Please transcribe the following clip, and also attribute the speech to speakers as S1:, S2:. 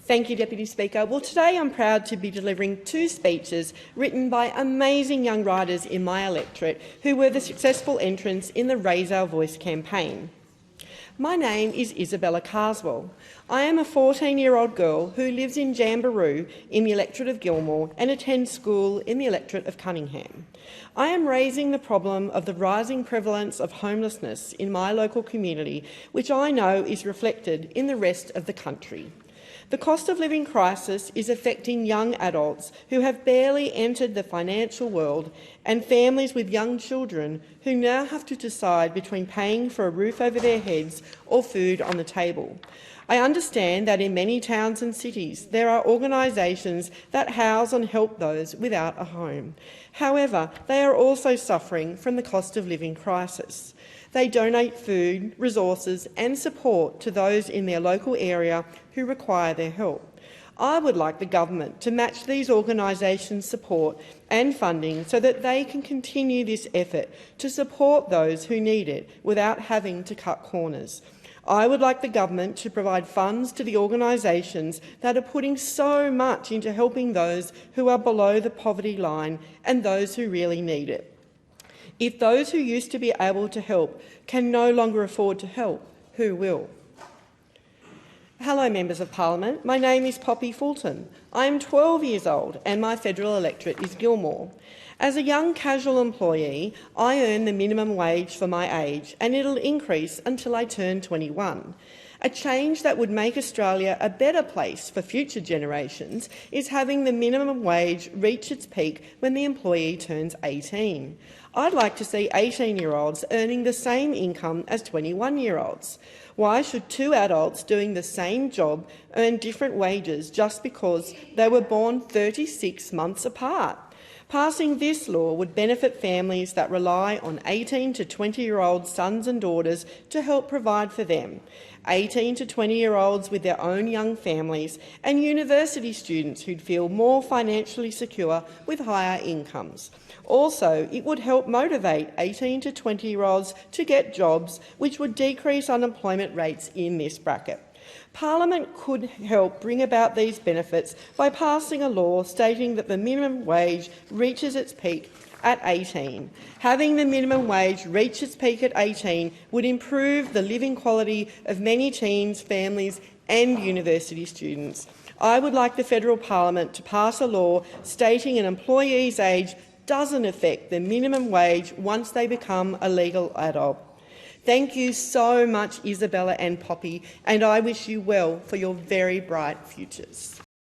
S1: Thank you, Deputy Speaker. Well, today I'm proud to be delivering two speeches written by amazing young writers in my electorate who were the successful entrants in the Raise Our Voice campaign. My name is Isabella Carswell. I am a 14-year-old girl who lives in Jamberoo in the electorate of Gilmore and attends school in the electorate of Cunningham. I am raising the problem of the rising prevalence of homelessness in my local community, which I know is reflected in the rest of the country. The cost of living crisis is affecting young adults who have barely entered the financial world and families with young children who now have to decide between paying for a roof over their heads or food on the table. I understand that in many towns and cities there are organisations that house and help those without a home. However, they are also suffering from the cost of living crisis. They donate food, resources and support to those in their local area who require their help. I would like the government to match these organisations' support and funding so that they can continue this effort to support those who need it without having to cut corners. I would like the government to provide funds to the organisations that are putting so much into helping those who are below the poverty line and those who really need it. If those who used to be able to help can no longer afford to help, who will? Hello, Members of Parliament. My name is Poppy Fulton. I am 12 years old and my federal electorate is Gilmore. As a young casual employee, I earn the minimum wage for my age and it'll increase until I turn 21. A change that would make Australia a better place for future generations is having the minimum wage reach its peak when the employee turns 18. I'd like to see 18-year-olds earning the same income as 21-year-olds. Why should two adults doing the same job earn different wages just because they were born 36 months apart? Passing this law would benefit families that rely on 18 to 20-year-old sons and daughters to help provide for them, 18 to 20-year-olds with their own young families, and university students who'd feel more financially secure with higher incomes. Also, it would help motivate 18 to 20-year-olds to get jobs, which would decrease unemployment rates in this bracket. Parliament could help bring about these benefits by passing a law stating that the minimum wage reaches its peak at 18. Having the minimum wage reach its peak at 18 would improve the living quality of many teens, families and university students. I would like the federal parliament to pass a law stating an employee's age doesn't affect the minimum wage once they become a legal adult. Thank you so much, Isabella and Poppy, and I wish you well for your very bright futures.